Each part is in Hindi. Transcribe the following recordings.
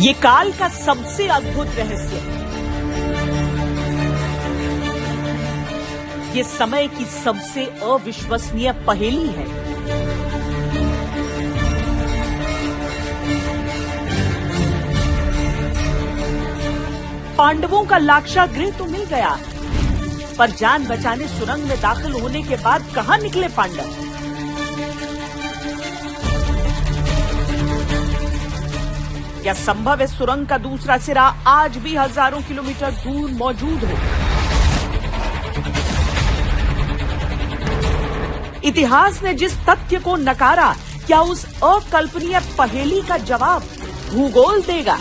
ये काल का सबसे अद्भुत रहस्य है। ये समय की सबसे अविश्वसनीय पहेली है। पांडवों का लाक्षागृह तो मिल गया, पर जान बचाने सुरंग में दाखिल होने के बाद कहां निकले पांडव? क्या संभव है सुरंग का दूसरा सिरा आज भी हजारों किलोमीटर दूर मौजूद हो? इतिहास ने जिस तथ्य को नकारा, क्या उस अकल्पनीय पहेली का जवाब भूगोल देगा?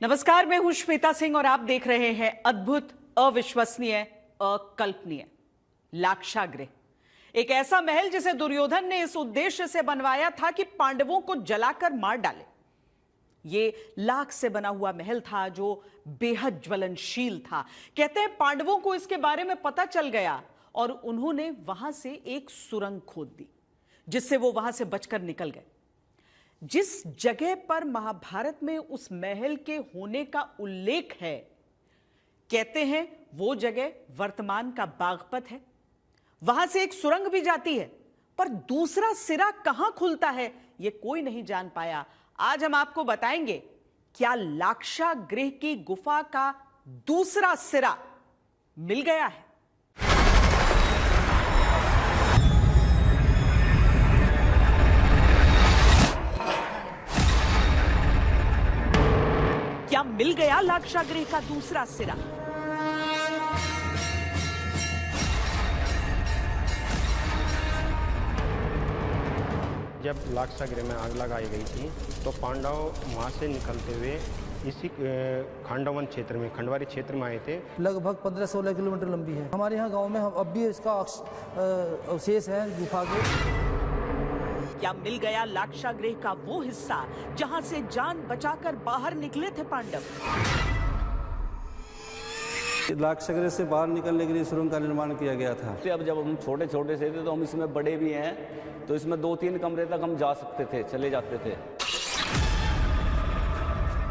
नमस्कार, मैं हूं श्वेता सिंह और आप देख रहे हैं अद्भुत, अविश्वसनीय, अकल्पनीय लाक्षागृह। एक ऐसा महल जिसे दुर्योधन ने इस उद्देश्य से बनवाया था कि पांडवों को जलाकर मार डाले। ये लाख से बना हुआ महल था जो बेहद ज्वलनशील था। कहते हैं पांडवों को इसके बारे में पता चल गया और उन्होंने वहां से एक सुरंग खोद दी, जिससे वो वहां से बचकर निकल गए। जिस जगह पर महाभारत में उस महल के होने का उल्लेख है, कहते हैं वो जगह वर्तमान का बागपत है। वहां से एक सुरंग भी जाती है, पर दूसरा सिरा कहां खुलता है ये कोई नहीं जान पाया। आज हम आपको बताएंगे, क्या लाक्षागृह की गुफा का दूसरा सिरा मिल गया है? क्या मिल गया लाक्षागृह का दूसरा सिरा? जब लाक्षागृह में आग लगाई गई थी तो पांडव वहाँ से निकलते हुए इसी खांडवन क्षेत्र में, खंडवारी क्षेत्र में आए थे। लगभग 15-16 किलोमीटर लंबी है। हमारे यहाँ गांव में अब भी इसका अवशेष है गुफा के। क्या मिल गया लाक्षागृह का वो हिस्सा जहां से जान बचाकर बाहर निकले थे पांडव? लाक्षागृह से बाहर निकलने के लिए सुरंग का निर्माण किया गया था। अब जब हम छोटे छोटे से थे तो हम इसमें बड़े भी हैं, तो इसमें 2-3 कमरे तक हम जा सकते थे, चले जाते थे।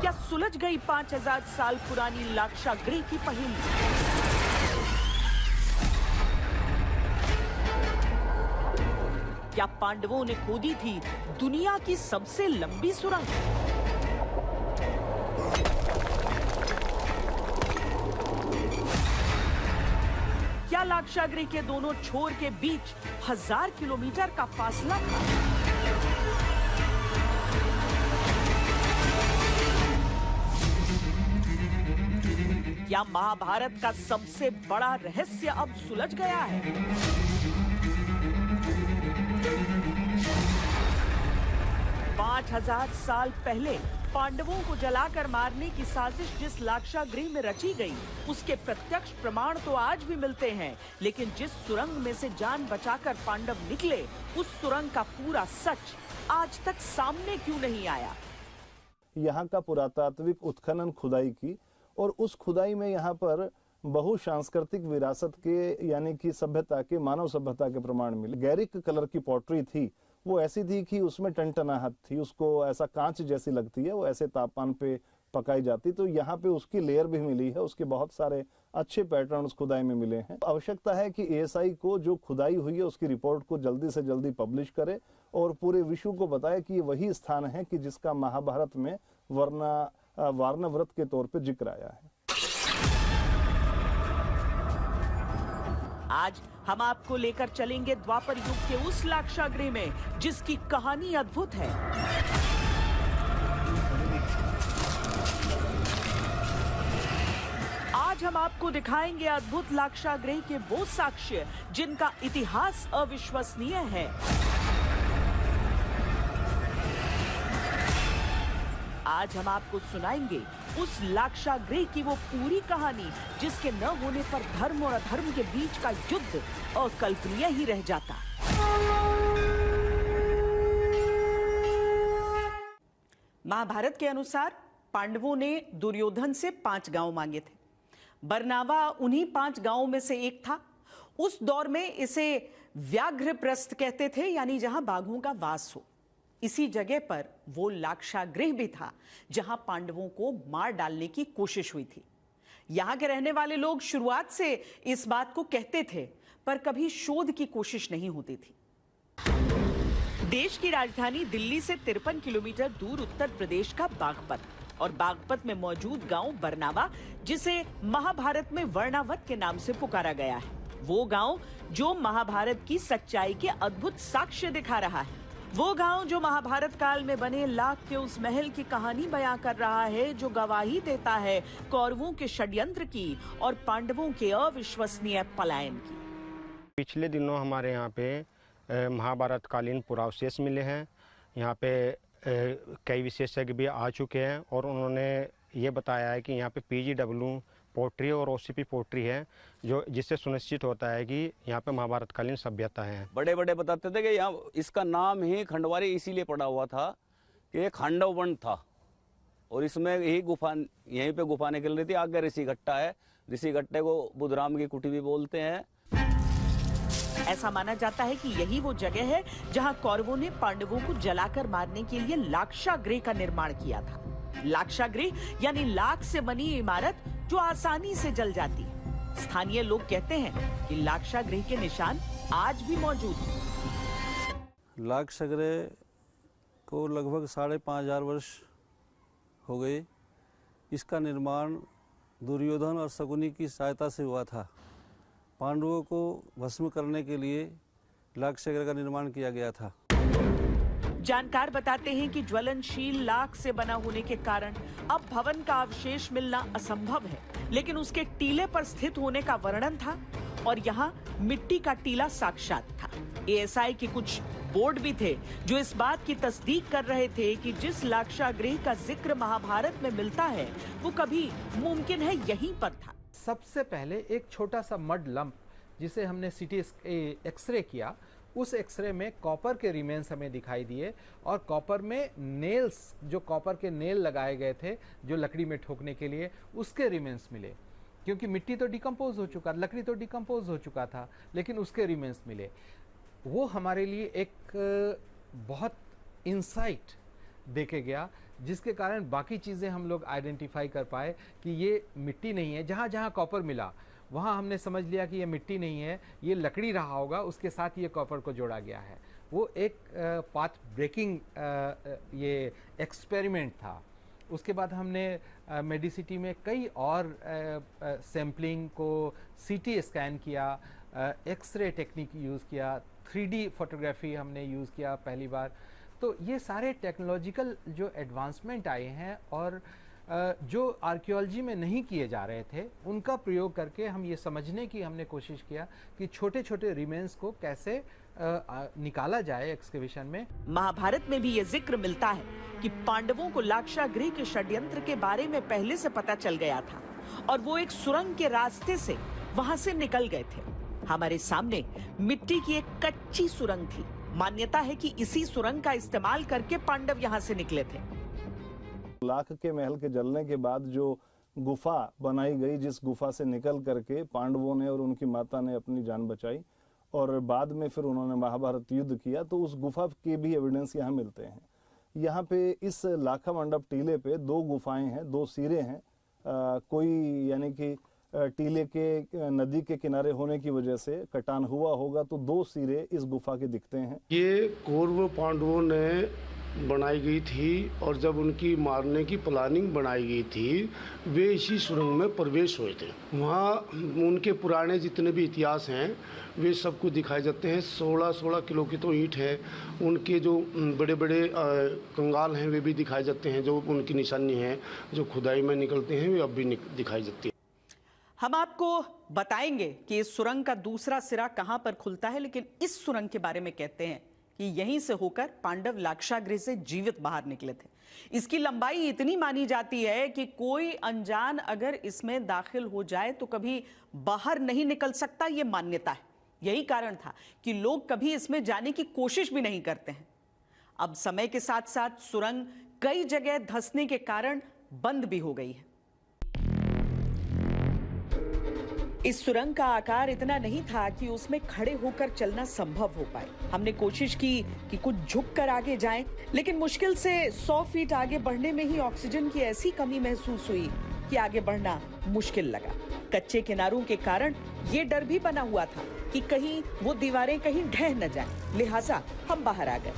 क्या सुलझ गई 5000 साल पुरानी लाक्षागृह की पहेली? क्या पांडवों ने खोदी थी दुनिया की सबसे लंबी सुरंग? क्या लाक्षागृह के दोनों छोर के बीच 1000 किलोमीटर का फासला था? क्या महाभारत का सबसे बड़ा रहस्य अब सुलझ गया है? पांच 5000 साल पहले पांडवों को जलाकर मारने की साजिश जिस लाक्षागृह में रची गई, उसके प्रत्यक्ष प्रमाण तो आज भी मिलते हैं, लेकिन जिस सुरंग में से जान बचाकर पांडव निकले, उस सुरंग का पूरा सच आज तक सामने क्यों नहीं आया? यहाँ का पुरातात्विक उत्खनन खुदाई की और उस खुदाई में यहाँ पर बहुसांस्कृतिक विरासत के यानी कि सभ्यता के, मानव सभ्यता के प्रमाण मिले। गैरिक कलर की पॉटरी थी, वो ऐसी थी कि उसमें टनटनाहट थी, उसको ऐसा कांच जैसी लगती है, वो ऐसे तापमान पे पकाई जाती। तो यहाँ पे उसकी लेयर भी मिली है, उसके बहुत सारे अच्छे पैटर्न उस खुदाई में मिले हैं। आवश्यकता है कि एएसआई को जो खुदाई हुई है उसकी रिपोर्ट को जल्दी से जल्दी पब्लिश करे और पूरे विश्व को बताए कि ये वही स्थान है कि जिसका महाभारत में वार्णव्रत के तौर पे जिक्र आया है। आज हम आपको लेकर चलेंगे द्वापर युग के उस लाक्षागृह में जिसकी कहानी अद्भुत है। आज हम आपको दिखाएंगे अद्भुत लाक्षागृह के वो साक्ष्य जिनका इतिहास अविश्वसनीय है। आज हम आपको सुनाएंगे उस लाक्षागृह की वो पूरी कहानी जिसके न होने पर धर्म और अधर्म के बीच का युद्ध अकल्पनीय ही रह जाता। महाभारत के अनुसार पांडवों ने दुर्योधन से 5 गांव मांगे थे। बरनावा उन्हीं 5 गांवों में से एक था। उस दौर में इसे व्याघ्रप्रस्थ कहते थे, यानी जहां बाघों का वास हो। इसी जगह पर वो लाक्षागृह भी था जहां पांडवों को मार डालने की कोशिश हुई थी। यहां के रहने वाले लोग शुरुआत से इस बात को कहते थे, पर कभी शोध की कोशिश नहीं होती थी। देश की राजधानी दिल्ली से 53 किलोमीटर दूर उत्तर प्रदेश का बागपत, और बागपत में मौजूद गांव बरनावा, जिसे महाभारत में वर्णावत के नाम से पुकारा गया है, वो गांव जो महाभारत की सच्चाई के अद्भुत साक्ष्य दिखा रहा है। वो गांव जो महाभारत काल में बने लाख के उस महल की कहानी बयां कर रहा है, जो गवाही देता है कौरवों के षड्यंत्र की और पांडवों के अविश्वसनीय पलायन की। पिछले दिनों हमारे यहाँ पे महाभारत कालीन पुरावशेष मिले हैं। यहाँ पे कई विशेषज्ञ भी आ चुके हैं और उन्होंने ये बताया है कि यहाँ पे PGW पोट्री और OCP पोट्री है, जो जिससे सुनिश्चित होता है कि यहाँ पे महाभारत कालीन सभ्यता है। बड़े बड़े बताते थे कि यहाँ इसका नाम ही खंडवारी इसीलिए पड़ा हुआ था कि ये खांडव वन था, और इसमें यही गुफा, यहीं पे गुफा निकल रही थी। आगे ऋषि घट्टा है, ऋषि घट्टे को बुधराम की कुटी भी बोलते हैं। ऐसा माना जाता है कि यही वो जगह है जहां कौरवों ने पांडवों को जलाकर मारने के लिए लाक्षागृह का निर्माण किया था। लाक्षागृह यानी लाख से बनी इमारत जो आसानी से जल जाती है। स्थानीय लोग कहते हैं कि लाक्षागृह के निशान आज भी मौजूद हैं। लाक्षागृह को लगभग 5,500 वर्ष हो गए। इसका निर्माण दुर्योधन और शकुनी की सहायता से हुआ था। पांडवों को भस्म करने के लिए लाक्षागृह का निर्माण किया गया था। जानकार बताते हैं कि ज्वलनशील लाख से बना होने के कारण अब भवन का अवशेष मिलना असंभव है, लेकिन उसके टीले पर स्थित होने का वर्णन था और यहाँ मिट्टी का टीला साक्षात था। ASI के कुछ बोर्ड भी थे जो इस बात की तस्दीक कर रहे थे कि जिस लाक्षागृह का जिक्र महाभारत में मिलता है वो कभी मुमकिन है यहीं पर था। सबसे पहले एक छोटा सा मड लंप जिसे हमने CT एक्सरे किया, उस एक्सरे में कॉपर के रिमेन्स हमें दिखाई दिए और कॉपर में नेल्स, जो कॉपर के नेल लगाए गए थे जो लकड़ी में ठोकने के लिए, उसके रिमेन्स मिले। क्योंकि मिट्टी तो डिकम्पोज हो चुका, लकड़ी तो डिकम्पोज हो चुका था, लेकिन उसके रिमेन्स मिले। वो हमारे लिए एक बहुत इंसाइट देके गया, जिसके कारण बाकी चीज़ें हम लोग आइडेंटिफाई कर पाए कि ये मिट्टी नहीं है। जहाँ जहाँ कॉपर मिला वहाँ हमने समझ लिया कि ये मिट्टी नहीं है, ये लकड़ी रहा होगा, उसके साथ ये कॉपर को जोड़ा गया है। वो एक पाथ ब्रेकिंग ये एक्सपेरिमेंट था। उसके बाद हमने मेडिसिटी में कई और सैम्पलिंग को CT स्कैन किया, एक्सरे टेक्निक यूज़ किया, 3D फोटोग्राफी हमने यूज़ किया पहली बार। तो ये सारे टेक्नोलॉजिकल जो एडवांसमेंट आए हैं और जो आर्कियोलॉजी में नहीं किए जा रहे थे, उनका प्रयोग करके हम ये समझने की हमने कोशिश किया कि छोटे छोटे रिमेन्स को कैसे निकाला जाए एक्सकेवेशन में। महाभारत में भी ये जिक्र मिलता है कि पांडवों को लाक्षागृह के षड्यंत्र के बारे में पहले से पता चल गया था और वो एक सुरंग के रास्ते से वहां से निकल गए थे। हमारे सामने मिट्टी की एक कच्ची सुरंग थी। मान्यता है कि इसी सुरंग का इस्तेमाल करके पांडव यहाँ से निकले थे। लाख के महल के जलने के बाद जो गुफा बनाई गई, जिस गुफा से निकल करके पांडवों ने और उनकी माता ने अपनी जान बचाई और बाद में फिर उन्होंने महाभारत युद्ध किया, तो उस गुफा के भी एविडेंस यहाँ मिलते हैं। यहाँ पे इस लाखा मंडप टीले पे 2 गुफाएं हैं, 2 सिरे हैं। कोई यानी कि टीले के नदी के किनारे होने की वजह से कटान हुआ होगा, तो 2 सिरे इस गुफा के दिखते हैं। ये कौरव पांडवों ने बनाई गई थी और जब उनकी मारने की प्लानिंग बनाई गई थी, वे इसी सुरंग में प्रवेश हुए थे। वहाँ उनके पुराने जितने भी इतिहास हैं वे सब कुछ दिखाए जाते हैं। 16 किलो की तो ईंट है, उनके जो बड़े बड़े कंगाल हैं वे भी दिखाए जाते हैं, जो उनकी निशानी है जो खुदाई में निकलते हैं वे अब भी दिखाई जाती है। हम आपको बताएंगे कि इस सुरंग का दूसरा सिरा कहां पर खुलता है, लेकिन इस सुरंग के बारे में कहते हैं कि यहीं से होकर पांडव लाक्षागृह से जीवित बाहर निकले थे। इसकी लंबाई इतनी मानी जाती है कि कोई अनजान अगर इसमें दाखिल हो जाए तो कभी बाहर नहीं निकल सकता, ये मान्यता है। यही कारण था कि लोग कभी इसमें जाने की कोशिश भी नहीं करते हैं। अब समय के साथ साथ सुरंग कई जगह धंसने के कारण बंद भी हो गई है। इस सुरंग का आकार इतना नहीं था कि उसमें खड़े होकर चलना संभव हो पाए। हमने कोशिश की कि कुछ झुककर आगे जाएं, लेकिन मुश्किल से 100 फीट आगे बढ़ने में ही ऑक्सीजन की ऐसी कमी महसूस हुई कि आगे बढ़ना मुश्किल लगा। कच्चे किनारों के कारण ये डर भी बना हुआ था कि कहीं वो दीवारें कहीं ढह न जाएं, लिहाजा हम बाहर आ गए।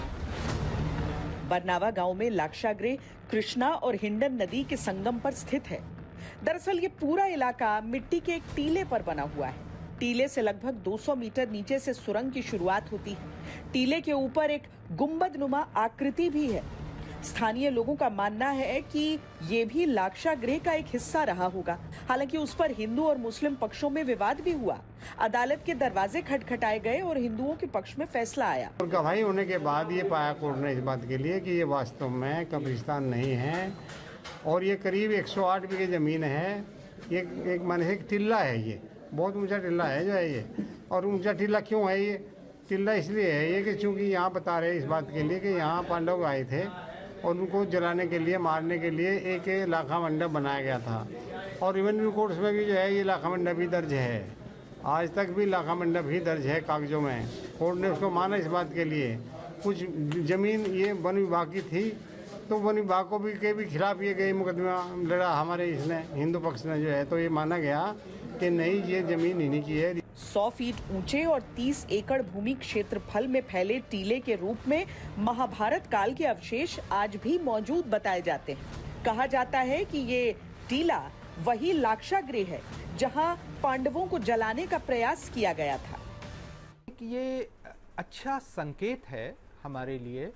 बरनावा गांव में लाक्षागृह कृष्णा और हिंडन नदी के संगम पर स्थित है। दरअसल ये पूरा इलाका मिट्टी के एक टीले पर बना हुआ है। टीले से लगभग 200 मीटर नीचे से सुरंग की शुरुआत होती है। टीले के ऊपर एक गुंबदनुमा आकृति भी है। स्थानीय लोगों का मानना है कि ये भी लाक्षागृह का एक हिस्सा रहा होगा। हालांकि उस पर हिंदू और मुस्लिम पक्षों में विवाद भी हुआ। अदालत के दरवाजे खटखटाए गए और हिंदुओं के पक्ष में फैसला आया। और गवाही होने के बाद ये पाया कोर्ट ने इस बात के लिए कि ये वास्तव में कब्रिस्तान नहीं है और ये करीब 108 बीघे जमीन है। ये एक माने एक टिल्ला है, ये बहुत ऊंचा टिल्ला है जो है ये। और ऊंचा टिल्ला क्यों है? ये टिल्ला इसलिए है ये कि चूँकि यहाँ बता रहे इस बात के लिए कि यहाँ पांडव आए थे और उनको जलाने के लिए, मारने के लिए एक लाखा मंडप बनाया गया था। और रेवेन्यू कोर्ट्स में भी जो है ये लाखा मंडप ही दर्ज है। आज तक भी लाखा मंडप ही दर्ज है कागजों में। कोर्ट ने उसको माना इस बात के लिए। कुछ ज़मीन ये वन विभाग की थी, तो वन विभाग को भी के खिलाफ ये गई मुकदमा लड़ा हमारे इसने, हिंदू पक्ष ने जो है। तो ये माना गया कि नहीं, ये ज़मीन इन्हीं की है। 100 फीट ऊंचे और 30 एकड़ भूमि क्षेत्रफल में फैले टीले के रूप में महाभारत काल के अवशेष आज भी मौजूद बताए जाते हैं। कहा जाता है कि ये टीला वही लाक्षागृह है जहां पांडवों को जलाने का प्रयास किया गया था। ये अच्छा संकेत है हमारे लिए,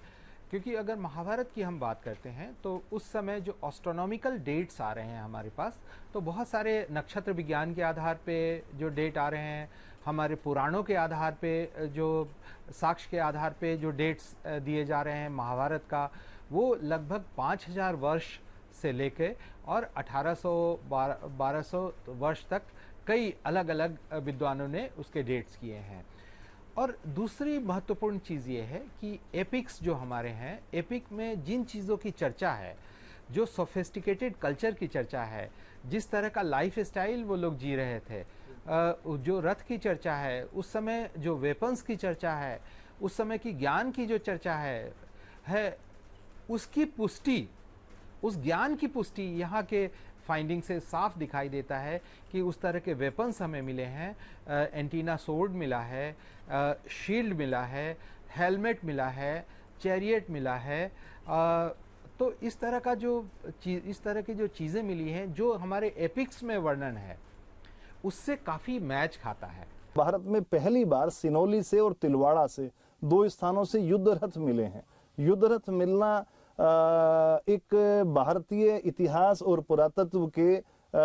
क्योंकि अगर महाभारत की हम बात करते हैं तो उस समय जो एस्ट्रोनॉमिकल डेट्स आ रहे हैं हमारे पास, तो बहुत सारे नक्षत्र विज्ञान के आधार पे जो डेट आ रहे हैं, हमारे पुराणों के आधार पे जो साक्ष्य के आधार पे जो डेट्स दिए जा रहे हैं महाभारत का, वो लगभग 5000 वर्ष से लेके और 1800-1200 वर्ष तक कई अलग अलग विद्वानों ने उसके डेट्स किए हैं। और दूसरी महत्वपूर्ण चीज़ ये है कि एपिक्स जो हमारे हैं, एपिक में जिन चीज़ों की चर्चा है, जो सोफिस्टिकेटेड कल्चर की चर्चा है, जिस तरह का लाइफ स्टाइल वो लोग जी रहे थे, जो रथ की चर्चा है, उस समय जो वेपन्स की चर्चा है, उस समय की ज्ञान की जो चर्चा है उसकी पुष्टि, उस ज्ञान की पुष्टि यहाँ के फाइंडिंग से साफ दिखाई देता है कि उस तरह के वेपन्स हमें मिले हैं। एंटीना सोर्ड मिला है, शील्ड मिला है, हेलमेट मिला है, चैरियट मिला है। तो इस तरह का इस तरह की जो चीज़ें मिली हैं जो हमारे एपिक्स में वर्णन है, उससे काफ़ी मैच खाता है। भारत में पहली बार सिनौली से और तिलवाड़ा से 2 स्थानों से युद्ध रथ मिले हैं। युद्ध रथ मिलना एक भारतीय इतिहास और पुरातत्व के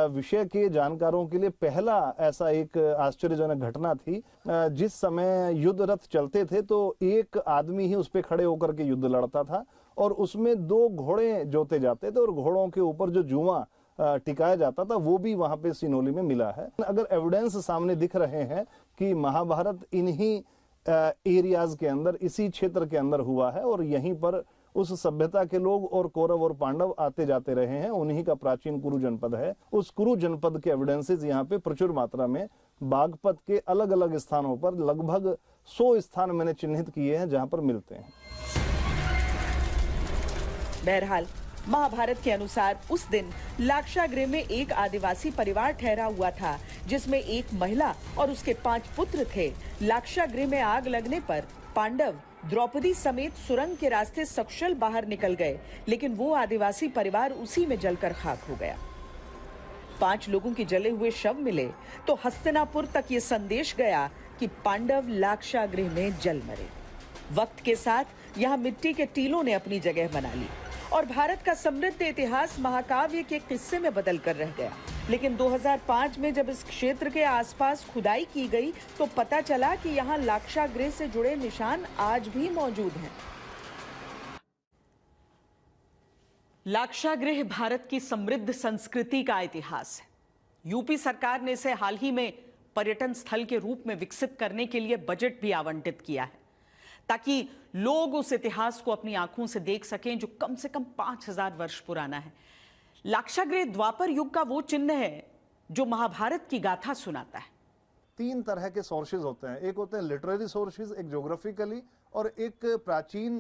विषय के जानकारों के लिए पहला ऐसा एक आश्चर्यजनक घटना थी। जिस समय युद्ध रथ चलते थे तो एक आदमी ही उस पे खड़े होकर के युद्ध लड़ता था और उसमें 2 घोड़े जोते जाते थे और घोड़ों के ऊपर जो जुआ टिकाया जाता था वो भी वहां पे सिनौली में मिला है। अगर एविडेंस सामने दिख रहे हैं कि महाभारत इन्हीं एरियाज के अंदर, इसी क्षेत्र के अंदर हुआ है और यहीं पर उस सभ्यता के लोग और कौरव और पांडव आते जाते रहे हैं, उन्हीं का प्राचीन कुरु जनपद है। उस कुरु जनपद के एविडेंसेस यहाँ पे प्रचुर मात्रा में बागपत के अलग अलग स्थानों पर लगभग 100 स्थान मैंने चिन्हित किए हैं जहां पर मिलते हैं। बहरहाल महाभारत के अनुसार उस दिन लाक्षागृह में एक आदिवासी परिवार ठहरा हुआ था जिसमें एक महिला और उसके 5 पुत्र थे। लाक्षागृह में आग लगने पर पांडव द्रौपदी समेत सुरंग के रास्ते सकुशल बाहर निकल गए, लेकिन वो आदिवासी परिवार उसी में जलकर खाक हो गया। 5 लोगों के जले हुए शव मिले तो हस्तिनापुर तक ये संदेश गया कि पांडव लाक्षागृह में जल मरे। वक्त के साथ यहाँ मिट्टी के टीलों ने अपनी जगह बना ली और भारत का समृद्ध इतिहास महाकाव्य के किस्से में बदल कर रह गया। लेकिन 2005 में जब इस क्षेत्र के आसपास खुदाई की गई तो पता चला कि यहाँ लाक्षागृह से जुड़े निशान आज भी मौजूद हैं। लाक्षागृह भारत की समृद्ध संस्कृति का इतिहास है। यूपी सरकार ने इसे हाल ही में पर्यटन स्थल के रूप में विकसित करने के लिए बजट भी आवंटित किया है ताकि लोग उस इतिहास को अपनी आंखों से देख सकें जो कम से कम 5000 वर्ष पुराना है। लाक्षागृह द्वापर युग का वो चिन्ह है जो महाभारत की गाथा सुनाता है। तीन तरह के सोर्सेज होते हैं। एक होते हैं लिटरेरी सोर्सेज, एक ज्योग्राफिकली, और एक प्राचीन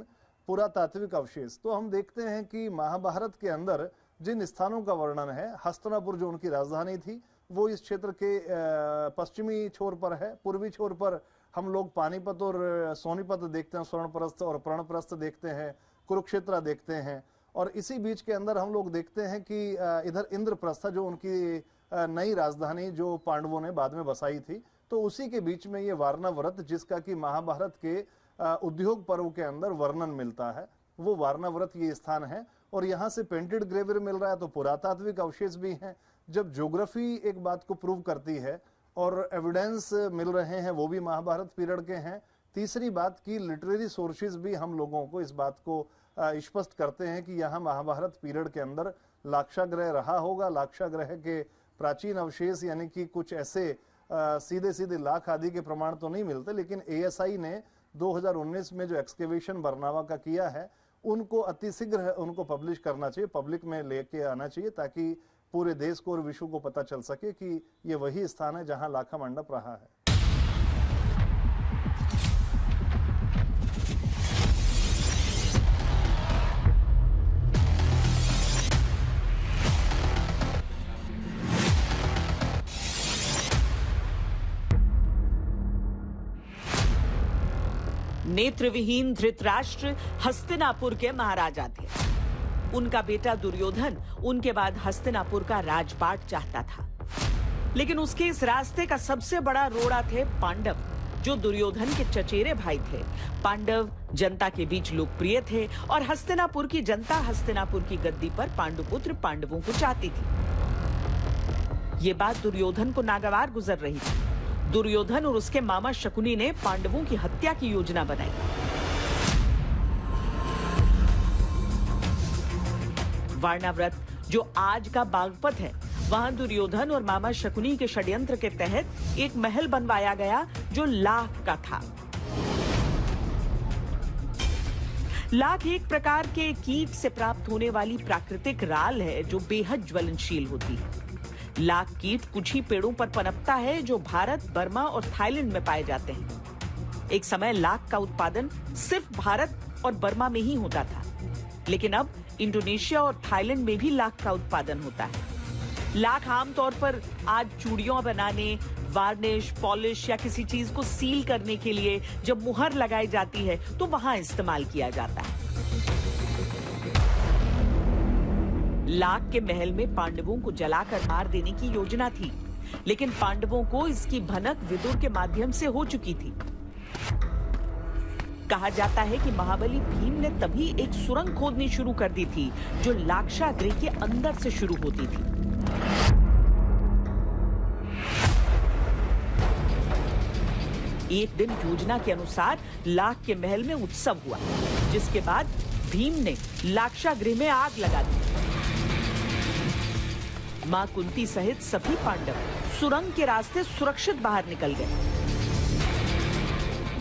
पुरातात्विक अवशेष। तो हम देखते हैं कि महाभारत के अंदर जिन स्थानों का वर्णन है, हस्तिनापुर जो उनकी राजधानी थी वो इस क्षेत्र के पश्चिमी छोर पर है। पूर्वी छोर पर हम लोग पानीपत और सोनीपत देखते हैं, स्वर्णप्रस्थ और प्रणप्रस्थ देखते हैं, कुरुक्षेत्र देखते हैं। और इसी बीच के अंदर हम लोग देखते हैं कि इधर इंद्रप्रस्थ जो उनकी नई राजधानी जो पांडवों ने बाद में बसाई थी, तो उसी के बीच में ये वारणाव्रत, जिसका कि महाभारत के उद्योग पर्व के अंदर वर्णन मिलता है, वो वारणाव्रत ये स्थान है। और यहाँ से पेंटेड ग्रेवियर मिल रहा है, तो पुरातात्विक अवशेष भी हैं। जब ज्योग्राफी एक बात को प्रूव करती है और एविडेंस मिल रहे हैं, वो भी महाभारत पीरियड के हैं। तीसरी बात की लिटरेरी सोर्सेज भी हम लोगों को इस बात को स्पष्ट करते हैं कि यहाँ महाभारत पीरियड के अंदर लाक्षागृह रहा होगा। लाक्षागृह के प्राचीन अवशेष यानी कि कुछ ऐसे सीधे सीधे लाख आदि के प्रमाण तो नहीं मिलते, लेकिन ASI ने 2019 में जो एक्सकेवेशन बरनावा का किया है, उनको अतिशीघ्र उनको पब्लिश करना चाहिए, पब्लिक में लेके आना चाहिए, ताकि पूरे देश को और विश्व को पता चल सके कि ये वही स्थान है जहां लाखा मंडप रहा है। नेत्रविहीन धृतराष्ट्र हस्तिनापुर के महाराजा थे। उनका बेटा दुर्योधन उनके बाद हस्तिनापुर का राजपाट चाहता था, लेकिन उसके इस रास्ते का सबसे बड़ा रोड़ा थे पांडव, जो दुर्योधन के चचेरे भाई थे। पांडव जनता के बीच लोकप्रिय थे और हस्तिनापुर की जनता हस्तिनापुर की गद्दी पर पांडुपुत्र पांडवों को चाहती थी। ये बात दुर्योधन को नागवार गुजर रही थी। दुर्योधन और उसके मामा शकुनी ने पांडवों की हत्या की योजना बनाई। वारणाव्रत जो आज का बागपत है, वहां दुर्योधन और मामा शकुनी के षड्यंत्र के तहत एक महल बनवाया गया जो लाख का था। लाख एक प्रकार के कीट से प्राप्त होने वाली प्राकृतिक राल है जो बेहद ज्वलनशील होती है। लाख कीट कुछ ही पेड़ों पर पनपता है जो भारत, बर्मा और थाईलैंड में पाए जाते हैं। एक समय लाख का उत्पादन सिर्फ भारत और बर्मा में ही होता था, लेकिन अब इंडोनेशिया और थाईलैंड में भी लाख का उत्पादन होता है। लाख आमतौर पर आज चूड़ियां बनाने, वार्निश, पॉलिश या किसी चीज को सील करने के लिए जब मुहर लगाई जाती है तो वहां इस्तेमाल किया जाता है। लाख के महल में पांडवों को जलाकर मार देने की योजना थी, लेकिन पांडवों को इसकी भनक विदुर के माध्यम से हो चुकी थी। कहा जाता है कि महाबली भीम ने तभी एक सुरंग खोदनी शुरू कर दी थी जो लाक्षागृह के अंदर से शुरू होती थी। एक दिन योजना के अनुसार लाख के महल में उत्सव हुआ, जिसके बाद भीम ने लाक्षागृह में आग लगा दी। मां कुंती सहित सभी पांडव सुरंग के रास्ते सुरक्षित बाहर निकल गए।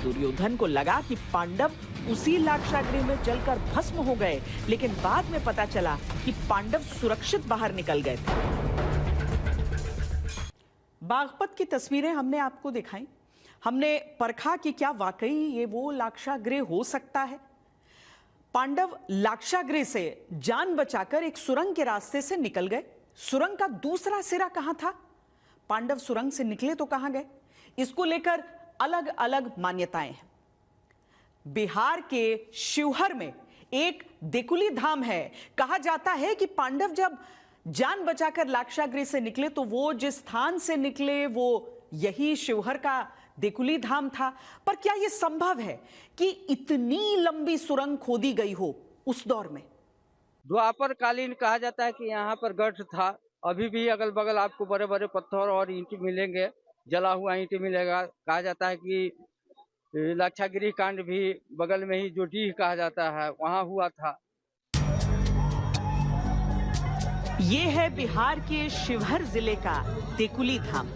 दुर्योधन को लगा कि पांडव उसी लाक्षागृह में जलकर भस्म हो गए, लेकिन बाद में पता चला कि पांडव सुरक्षित बाहर निकल गए थे। बागपत की तस्वीरें हमने आपको दिखाई, हमने परखा कि क्या वाकई ये वो लाक्षागृह हो सकता है। पांडव लाक्षागृह से जान बचाकर एक सुरंग के रास्ते से निकल गए। सुरंग का दूसरा सिरा कहां था? पांडव सुरंग से निकले तो कहां गए? इसको लेकर अलग अलग मान्यताएं हैं। बिहार के शिवहर में एक देकुली धाम है। कहा जाता है कि पांडव जब जान बचाकर लाक्षागृह से निकले तो वो जिस स्थान से निकले वो यही शिवहर का देकुली धाम था। पर क्या यह संभव है कि इतनी लंबी सुरंग खोदी गई हो उस दौर में? द्वापर कालीन कहा जाता है कि यहाँ पर गढ़ था। अभी भी अगल बगल आपको बड़े बड़े पत्थर और ईंट मिलेंगे, जला हुआ ईंट मिलेगा। कहा जाता है कि लाक्षागृह कांड भी बगल में ही जो डीह कहा जाता है वहाँ हुआ था। ये है बिहार के शिवहर जिले का देकुली धाम।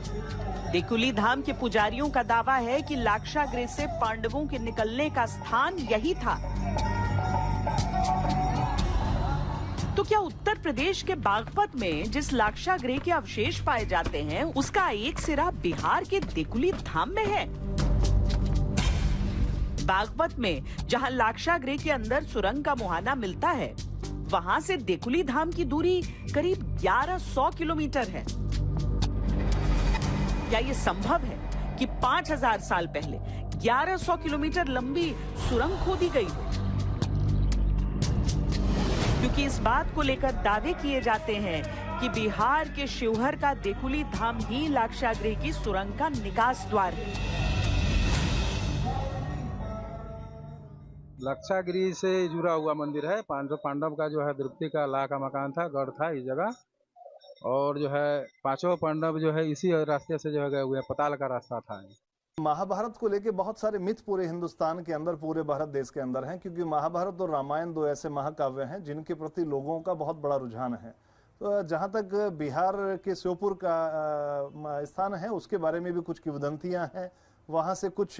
देकुली धाम के पुजारियों का दावा है कि लाक्षागृह से पांडवों के निकलने का स्थान यही था। तो क्या उत्तर प्रदेश के बागपत में जिस लाक्षागृह के अवशेष पाए जाते हैं उसका एक सिरा बिहार के देकुली धाम में है? बागपत में जहां लाक्षागृह के अंदर सुरंग का मुहाना मिलता है, वहां से देकुली धाम की दूरी करीब 1100 किलोमीटर है। क्या ये संभव है कि 5000 साल पहले 1100 किलोमीटर लंबी सुरंग खोदी गई हो? क्योंकि इस बात को लेकर दावे किए जाते हैं कि बिहार के शिवहर का देकुली धाम ही लाक्षागृह की सुरंग का निकास द्वार है। लाक्षागृह से जुड़ा हुआ मंदिर है। पांडव का जो है द्रौपदी का ला का मकान था, गढ़ था इस जगह, और जो है पांचों पांडव जो है इसी रास्ते से जो है गए हुए, पताल का रास्ता था। महाभारत को लेके बहुत सारे मिथ पूरे हिंदुस्तान के अंदर, पूरे भारत देश के अंदर हैं, क्योंकि महाभारत और रामायण दो ऐसे महाकाव्य हैं जिनके प्रति लोगों का बहुत बड़ा रुझान है। तो जहां तक बिहार के श्योपुर का स्थान है, उसके बारे में भी कुछ किंवदंतियां हैं। वहां से कुछ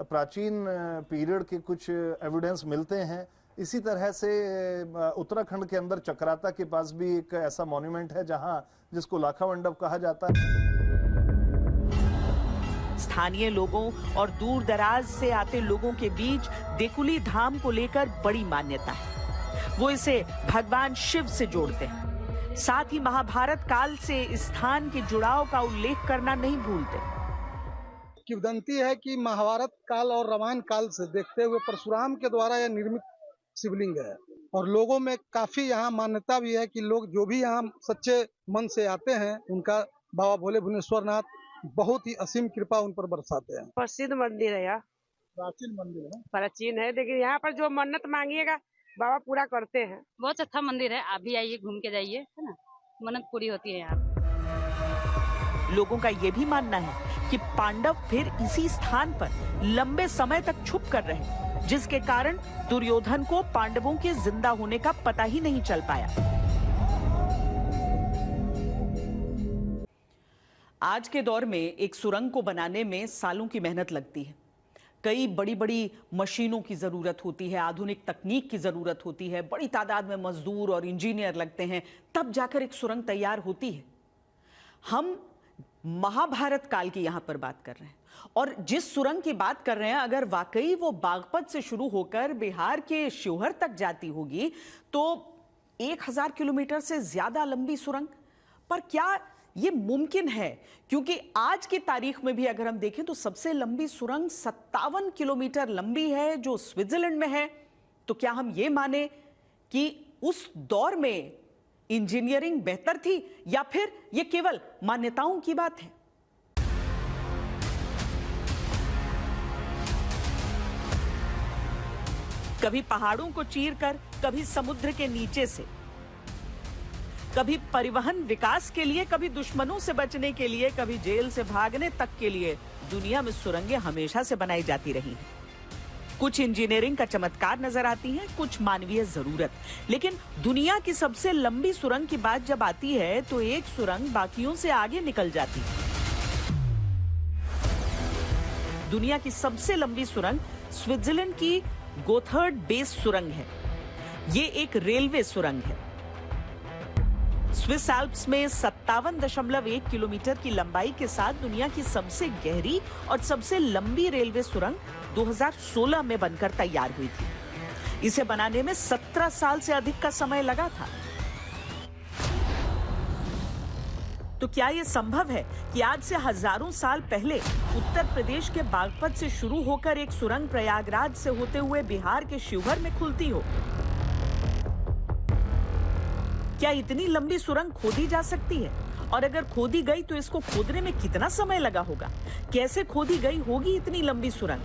प्राचीन पीरियड के कुछ एविडेंस मिलते हैं। इसी तरह से उत्तराखंड के अंदर चक्राता के पास भी एक ऐसा मॉन्यूमेंट है जहां जिसको लाखा मंडप कहा जाता है। स्थानीय लोगों और दूर दराज से आते लोगों के बीच देकुली धाम को लेकर बड़ी मान्यता है। वो इसे भगवान शिव से जोड़ते हैं। साथ ही महाभारत काल से इस स्थान के जुड़ाव का उल्लेख करना नहीं भूलते। किंवदंती है कि महाभारत काल और रामायण काल से देखते हुए परशुराम के द्वारा यह निर्मित शिवलिंग है, और लोगों में काफी यहाँ मान्यता भी है कि लोग जो भी यहाँ सच्चे मन से आते हैं, उनका बाबा भोले भुवनेश्वरनाथ बहुत ही असीम कृपा उन पर बरसाते हैं। प्रसिद्ध मंदिर है, प्राचीन मंदिर है। प्राचीन है, लेकिन यहाँ पर जो मन्नत मांगिएगा बाबा पूरा करते हैं। बहुत अच्छा मंदिर है, आप भी आइए, घूम के जाइए, है ना, मन्नत पूरी होती है यहाँ। लोगों का ये भी मानना है कि पांडव फिर इसी स्थान पर लंबे समय तक छुप कर रहे, जिसके कारण दुर्योधन को पांडवों के जिंदा होने का पता ही नहीं चल पाया। आज के दौर में एक सुरंग को बनाने में सालों की मेहनत लगती है। कई बड़ी बड़ी मशीनों की जरूरत होती है, आधुनिक तकनीक की जरूरत होती है, बड़ी तादाद में मजदूर और इंजीनियर लगते हैं, तब जाकर एक सुरंग तैयार होती है। हम महाभारत काल की यहां पर बात कर रहे हैं, और जिस सुरंग की बात कर रहे हैं, अगर वाकई वो बागपत से शुरू होकर बिहार के शिवहर तक जाती होगी तो 1000 किलोमीटर से ज्यादा लंबी सुरंग। पर क्या ये मुमकिन है? क्योंकि आज की तारीख में भी अगर हम देखें तो सबसे लंबी सुरंग 57 किलोमीटर लंबी है, जो स्विट्जरलैंड में है। तो क्या हम ये माने कि उस दौर में इंजीनियरिंग बेहतर थी, या फिर ये केवल मान्यताओं की बात है? कभी पहाड़ों को चीरकर, कभी समुद्र के नीचे से, कभी परिवहन विकास के लिए, कभी दुश्मनों से बचने के लिए, कभी जेल से भागने तक के लिए दुनिया में सुरंगें हमेशा से बनाई जाती रही हैं। कुछ इंजीनियरिंग का चमत्कार नजर आती है, कुछ मानवीय जरूरत। लेकिन दुनिया की सबसे लंबी सुरंग की बात जब आती है तो एक सुरंग बाकियों से आगे निकल जाती है। दुनिया की सबसे लंबी सुरंग स्विट्जरलैंड की गोथर्ड बेस सुरंग है। ये एक रेलवे सुरंग है। स्विस एल्प्स में 57.1 किलोमीटर की लंबाई के साथ दुनिया की सबसे गहरी और सबसे लंबी रेलवे सुरंग 2016 में बनकर तैयार हुई थी। इसे बनाने में 17 साल से अधिक का समय लगा था। तो क्या यह संभव है कि आज से हजारों साल पहले उत्तर प्रदेश के बागपत से शुरू होकर एक सुरंग प्रयागराज से होते हुए बिहार के शिवहर में खुलती हो? क्या इतनी लंबी सुरंग खोदी जा सकती है? और अगर खोदी गई तो इसको खोदने में कितना समय लगा होगा? कैसे खोदी गई होगी इतनी लंबी सुरंग?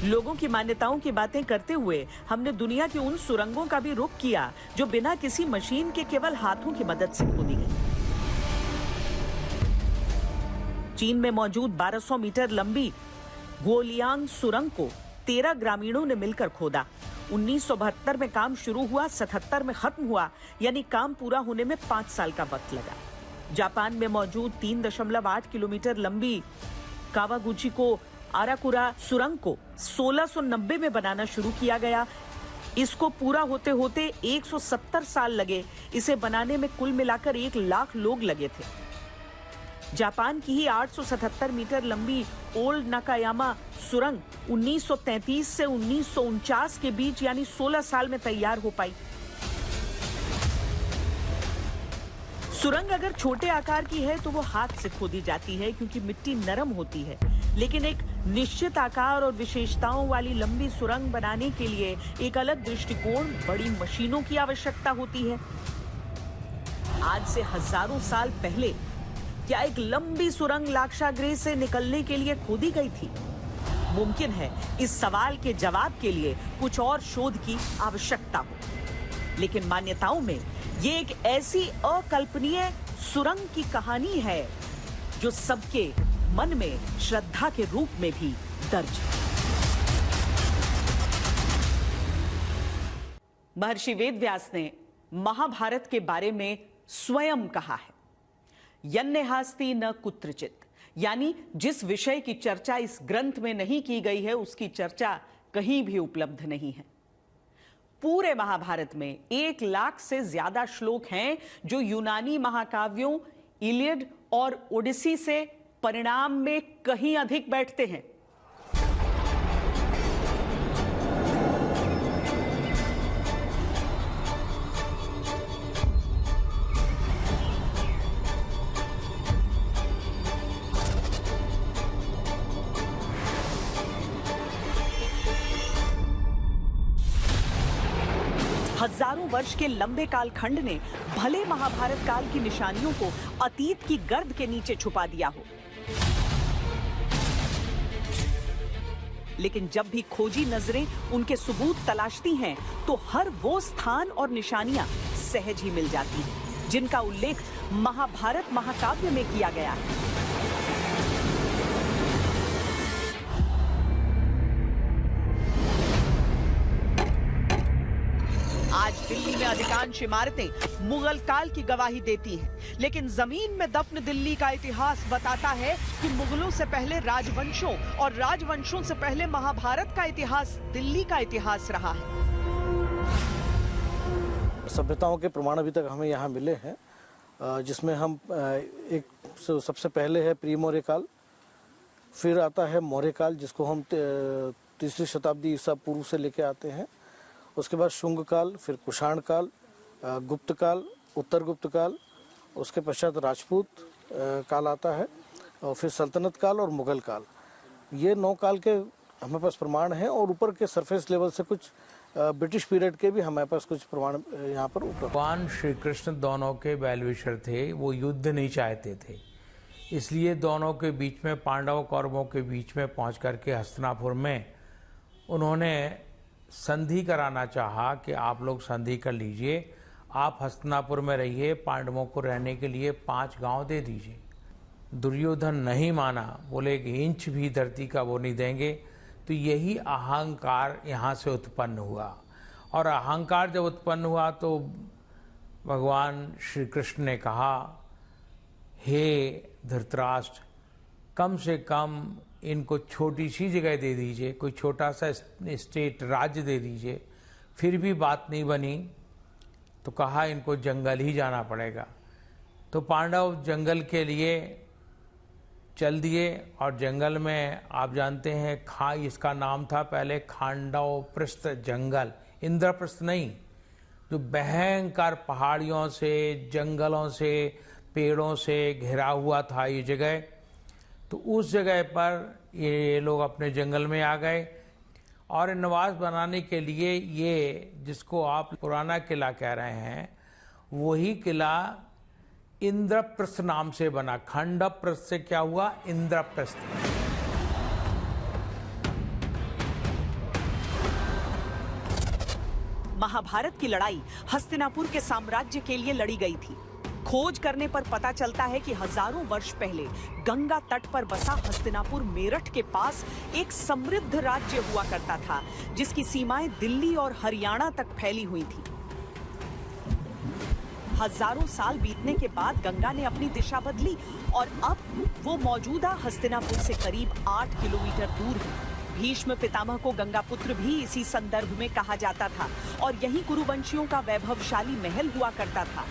लोगों की मान्यताओं की बातें करते हुए हमने दुनिया की उन सुरंगों का भी रुख किया जो बिना किसी मशीन के केवल हाथों की मदद से खोदी गई। चीन में मौजूद 1200 मीटर लंबी गोलियांग सुरंग को 13 ग्रामीणों ने मिलकर खोदा। 1972 में काम शुरू हुआ, 77 में खत्म हुआ, यानी काम पूरा होने में 5 साल का वक्त लगा। जापान में मौजूद 3.8 किलोमीटर लंबी कावागुची को आराकुरा सुरंग को 1690 में बनाना शुरू किया गया। इसको पूरा होते होते 170 साल लगे। इसे बनाने में कुल मिलाकर 1 लाख लोग लगे थे। जापान की ही 877 मीटर लंबी ओल्ड नाकायामा सुरंग 1933 से 1949 के बीच यानी 16 साल में तैयार हो पाई। सुरंग अगर छोटे आकार की है तो वो हाथ से खोदी जाती है क्योंकि मिट्टी नरम होती है, लेकिन एक निश्चित आकार और विशेषताओं वाली लंबी सुरंग बनाने के लिए एक अलग दृष्टिकोण, बड़ी मशीनों की आवश्यकता होती है। आज से हजारों साल पहले क्या एक लंबी सुरंग लाक्षागृह से निकलने के लिए खोदी गई थी? मुमकिन है इस सवाल के जवाब के लिए कुछ और शोध की आवश्यकता हो, लेकिन मान्यताओं में ये एक ऐसी अकल्पनीय सुरंग की कहानी है जो सबके मन में श्रद्धा के रूप में भी दर्ज है। महर्षि वेदव्यास ने महाभारत के बारे में स्वयं कहा है, यन्नेहास्ति न कुत्रचित, यानी जिस विषय की चर्चा इस ग्रंथ में नहीं की गई है उसकी चर्चा कहीं भी उपलब्ध नहीं है। पूरे महाभारत में 1 लाख से ज्यादा श्लोक हैं जो यूनानी महाकाव्यों इलियड और ओडिसी से परिणाम में कहीं अधिक बैठते हैं। हजारों वर्ष के लंबे कालखंड ने भले महाभारत काल की निशानियों को अतीत की गर्द के नीचे छुपा दिया हो, लेकिन जब भी खोजी नजरें उनके सबूत तलाशती हैं तो हर वो स्थान और निशानियां सहज ही मिल जाती हैं जिनका उल्लेख महाभारत महाकाव्य में किया गया है। आज दिल्ली में अधिकांश इमारतें मुगल काल की गवाही देती हैं, लेकिन जमीन में दफन दिल्ली का इतिहास बताता है कि मुगलों से पहले राजवंशों और राजवंशों से पहले महाभारत का इतिहास दिल्ली का इतिहास रहा है। सभ्यताओं के प्रमाण अभी तक हमें यहाँ मिले हैं, जिसमें हम एक सबसे पहले है प्री मौर्य काल, फिर आता है मौर्य काल जिसको हम 3री शताब्दी ईसा पूर्व से लेके आते हैं। उसके बाद शुंग काल, फिर कुषाण काल, गुप्त काल, उत्तर गुप्त काल, उसके पश्चात राजपूत काल आता है और फिर सल्तनत काल और मुगल काल। ये 9 काल के हमारे पास प्रमाण हैं और ऊपर के सरफेस लेवल से कुछ ब्रिटिश पीरियड के भी हमारे पास कुछ प्रमाण यहाँ पर उपलब्ध। भगवान श्री कृष्ण दोनों के वेल विशर थे, वो युद्ध नहीं चाहते थे, इसलिए दोनों के बीच में पांडव कौरवों के बीच में पहुँच करके हस्तिनापुर में उन्होंने संधि कराना चाहा कि आप लोग संधि कर लीजिए, आप हस्तिनापुर में रहिए, पांडवों को रहने के लिए 5 गांव दे दीजिए। दुर्योधन नहीं माना, बोले एक इंच भी धरती का वो नहीं देंगे। तो यही अहंकार यहाँ से उत्पन्न हुआ, और अहंकार जब उत्पन्न हुआ तो भगवान श्री कृष्ण ने कहा, हे धृतराष्ट्र, कम से कम इनको छोटी सी जगह दे दीजिए, कोई छोटा सा स्टेट राज्य दे दीजिए। फिर भी बात नहीं बनी तो कहा इनको जंगल ही जाना पड़ेगा। तो पांडव जंगल के लिए चल दिए, और जंगल में आप जानते हैं इसका नाम था पहले खांडव प्रस्थ जंगल, इंद्रप्रस्थ नहीं, जो भयंकर पहाड़ियों से, जंगलों से, पेड़ों से घिरा हुआ था ये जगह। तो उस जगह पर ये लोग अपने जंगल में आ गए, और निवास बनाने के लिए ये जिसको आप पुराना किला कह रहे हैं, वही किला इंद्रप्रस्थ नाम से बना। खंडप्रस्थ से क्या हुआ, इंद्रप्रस्थ। महाभारत की लड़ाई हस्तिनापुर के साम्राज्य के लिए लड़ी गई थी। खोज करने पर पता चलता है कि हजारों वर्ष पहले गंगा तट पर बसा हस्तिनापुर मेरठ के पास एक समृद्ध राज्य हुआ करता था, जिसकी सीमाएं दिल्ली और हरियाणा तक फैली हुई थी। हजारों साल बीतने के बाद गंगा ने अपनी दिशा बदली और अब वो मौजूदा हस्तिनापुर से करीब 8 किलोमीटर दूर है। भीष्म पितामह को गंगापुत्र भी इसी संदर्भ में कहा जाता था और यही कुरुवंशियों का वैभवशाली महल हुआ करता था।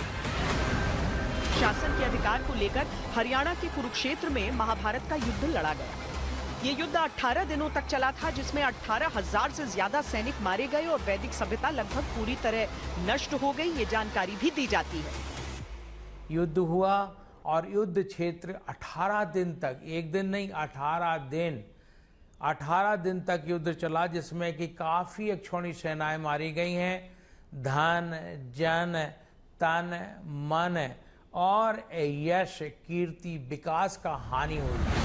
शासन के अधिकार को लेकर हरियाणा के कुरुक्षेत्र में महाभारत का युद्ध लड़ा गया। ये युद्ध 18 दिनों तक चला था, जिसमें 18,000 से ज्यादा सैनिक मारे गए और वैदिक सभ्यता लगभग पूरी तरह नष्ट हो गई, ये जानकारी भी दी जाती है। युद्ध हुआ और युद्ध क्षेत्र 18 दिन तक, एक दिन नहीं 18 दिन तक युद्ध चला, जिसमें कि काफी अक्षौणी सेनाएं मारी गई हैं। धन, जन, तन, मन और यश, कीर्ति, विकास का हानि हुई।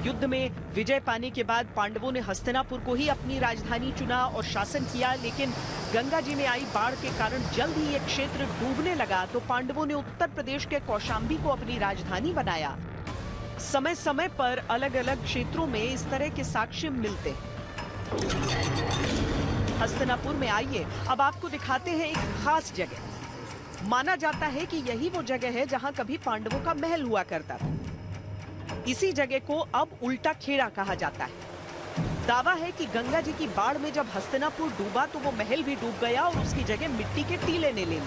युद्ध में विजय पाने के बाद पांडवों ने हस्तिनापुर को ही अपनी राजधानी चुना और शासन किया, लेकिन गंगा जी में आई बाढ़ के कारण जल्द ही ये क्षेत्र डूबने लगा तो पांडवों ने उत्तर प्रदेश के कौशाम्बी को अपनी राजधानी बनाया। समय समय पर अलग अलग क्षेत्रों में इस तरह के साक्ष्य मिलते हैं। हस्तिनापुर में आइए, अब आपको दिखाते हैं एक खास जगह। माना जाता है कि यही वो जगह है जहां कभी पांडवों का महल हुआ करता था। इसी जगह को अब उल्टा खेड़ा कहा जाता है। दावा है कि गंगा जी की बाढ़ में जब हस्तिनापुर डूबा तो वो महल भी डूब गया और उसकी जगह मिट्टी के टीले ने ले लिए।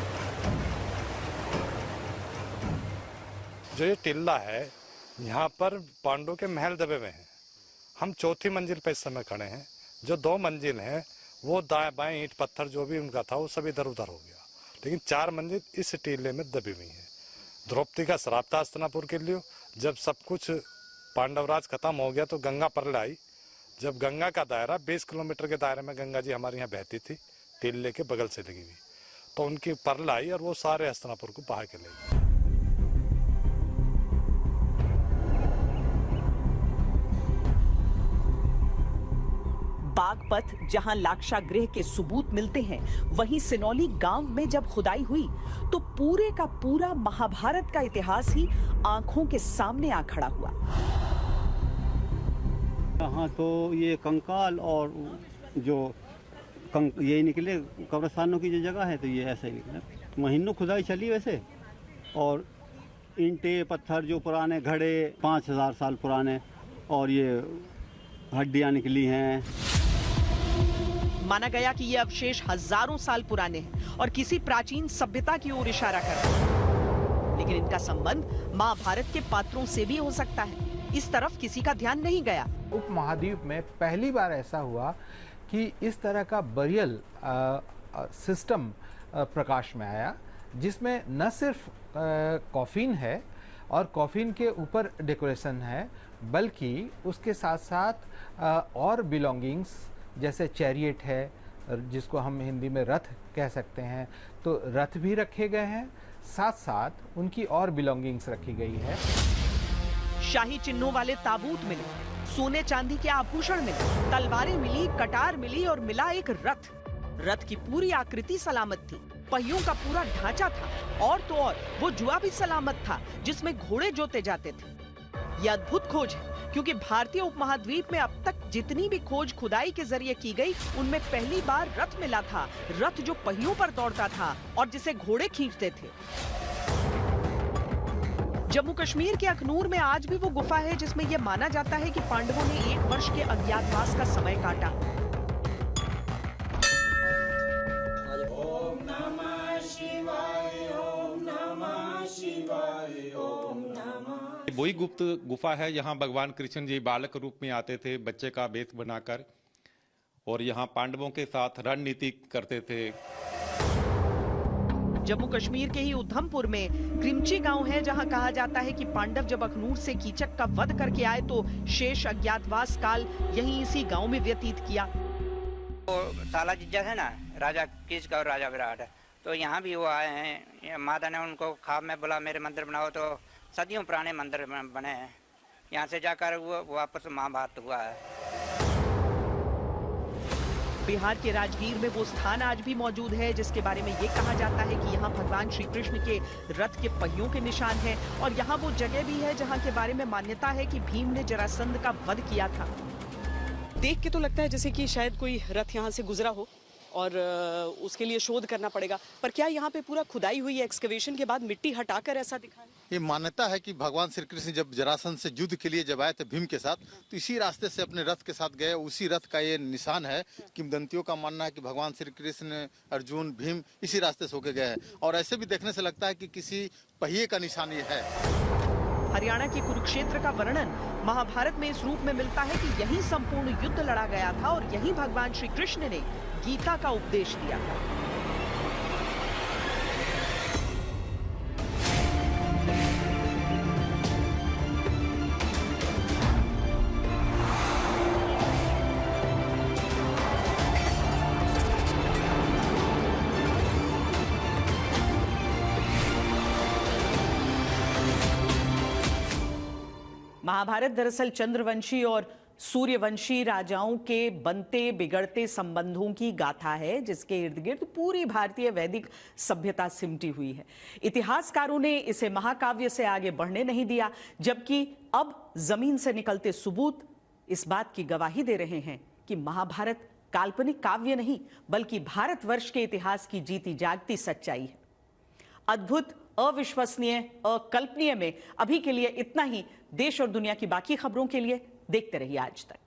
जो ये टिल्ला है, यहाँ पर पांडवों के महल दबे हुए हैं। हम चौथी मंजिल पर इस समय खड़े हैं। जो 2 मंजिल है वो दाएं बाएं ईंट पत्थर जो भी उनका था वो सब इधर उधर हो गया, लेकिन 4 मंजिल इस टीले में दबी हुई है। द्रौपदी का श्राप था हस्तिनापुर के लिए। जब सब कुछ पांडवराज खत्म हो गया तो गंगा परल आई। जब गंगा का दायरा 20 किलोमीटर के दायरे में गंगा जी हमारे यहाँ बहती थी, टीले के बगल से लगी हुई, तो उनकी परल आई और वो सारे हस्तिनापुर को बहा के ले गई। बागपत जहां लाक्षागृह के सबूत मिलते हैं, वहीं सिनौली गांव में जब खुदाई हुई तो पूरे का पूरा महाभारत का इतिहास ही आंखों के सामने आ खड़ा हुआ। हाँ, तो ये कंकाल और जो ये निकले कब्रिस्तानों की जो जगह है, तो ये ऐसे ही निकला। महीनों खुदाई चली वैसे, और ईंटें पत्थर जो पुराने घड़े 5000 साल पुराने, और ये हड्डियां निकली हैं। माना गया कि ये अवशेष हजारों साल पुराने हैं और किसी प्राचीन सभ्यता की ओर इशारा करते हैं, लेकिन इनका संबंध महाभारत के पात्रों से भी हो सकता है। इस तरफ किसी का ध्यान नहीं गया। उपमहाद्वीप में पहली बार ऐसा हुआ कि इस तरह का बरियल सिस्टम प्रकाश में आया, जिसमें न सिर्फ कॉफिन है और कॉफिन के ऊपर डेकोरेशन है, बल्कि उसके साथ साथ और बिलोंगिंग्स जैसे चैरियट है, जिसको हम हिंदी में रथ कह सकते हैं, तो रथ भी रखे गए हैं, साथ साथ उनकी और बिलोंगिंग्स रखी गई है। शाही चिन्हों वाले ताबूत मिले, सोने चांदी के आभूषण मिले, तलवारें मिली, कटार मिली और मिला एक रथ। रथ की पूरी आकृति सलामत थी, पहियों का पूरा ढांचा था, और तो और वो जुआ भी सलामत था जिसमें घोड़े जोते जाते थे। यह अद्भुत खोज है, क्योंकि भारतीय उपमहाद्वीप में अब तक जितनी भी खोज खुदाई के जरिए की गई, उनमें पहली बार रथ मिला था। रथ जो पहियों पर दौड़ता था और जिसे घोड़े खींचते थे। जम्मू कश्मीर के अखनूर में आज भी वो गुफा है जिसमें यह माना जाता है कि पांडवों ने 1 वर्ष के अज्ञातवास का समय काटा। ओम नमः शिवाय, ओम नमः शिवाय, ओम नमः। वही गुप्त गुफा है, यहाँ भगवान कृष्ण जी बालक रूप में आते थे, बच्चे का वेश बनाकर, और यहाँ पांडवों के साथ रणनीति करते थे। जम्मू कश्मीर के ही उधमपुर में क्रिमची गांव है, जहां कहा जाता है कि पांडव जब अखनूर से कीचक का वध करके आए तो शेष अज्ञातवास काल यहीं इसी गांव में व्यतीत किया। तो साला जिज्जा है ना, राजा कीचक और राजा विराट, तो यहाँ भी वो आए हैं। माता ने उनको ख्वाब में बोला मेरे मंदिर बनाओ, तो सदियों पुराने मंदिर बने हैं। यहाँ से जाकर वो वापस महाभारत हुआ है। बिहार के राजगीर में वो स्थान आज भी मौजूद है जिसके बारे में ये कहा जाता है कि यहाँ भगवान श्री कृष्ण के रथ के पहियों के निशान हैं, और यहाँ वो जगह भी है जहाँ के बारे में मान्यता है कि भीम ने जरासंध का वध किया था। देख के तो लगता है जैसे कि शायद कोई रथ यहाँ से गुजरा हो और उसके लिए शोध करना पड़ेगा। पर क्या यहाँ पे पूरा खुदाई हुई है, एक्सकवेशन के बाद मिट्टी हटाकर ऐसा दिखा है? ये मान्यता है कि भगवान श्री कृष्ण जब जरासंध से युद्ध के लिए जब आए थे भीम के साथ, तो इसी रास्ते से अपने रथ के साथ गए, उसी रथ का ये निशान है। किंवदंतियों का मानना है कि भगवान श्री कृष्ण, अर्जुन, भीम इसी रास्ते से होके गए हैं और ऐसे भी देखने से लगता है कि किसी पहिए का निशान ये है। हरियाणा के कुरुक्षेत्र का वर्णन महाभारत में इस रूप में मिलता है कि यहीं संपूर्ण युद्ध लड़ा गया था और यहीं भगवान श्री कृष्ण ने गीता का उपदेश दिया था। महाभारत दरअसल चंद्रवंशी और सूर्यवंशी राजाओं के बनते बिगड़ते संबंधों की गाथा है, जिसके इर्द गिर्द पूरी भारतीय वैदिक सभ्यता सिमटी हुई है। इतिहासकारों ने इसे महाकाव्य से आगे बढ़ने नहीं दिया, जबकि अब जमीन से निकलते सबूत इस बात की गवाही दे रहे हैं कि महाभारत काल्पनिक काव्य नहीं बल्कि भारतवर्ष के इतिहास की जीती जागती सच्चाई है। अद्भुत, अविश्वसनीय, अकल्पनीय में अभी के लिए इतना ही। देश और दुनिया की बाकी खबरों के लिए देखते रहिए आज तक।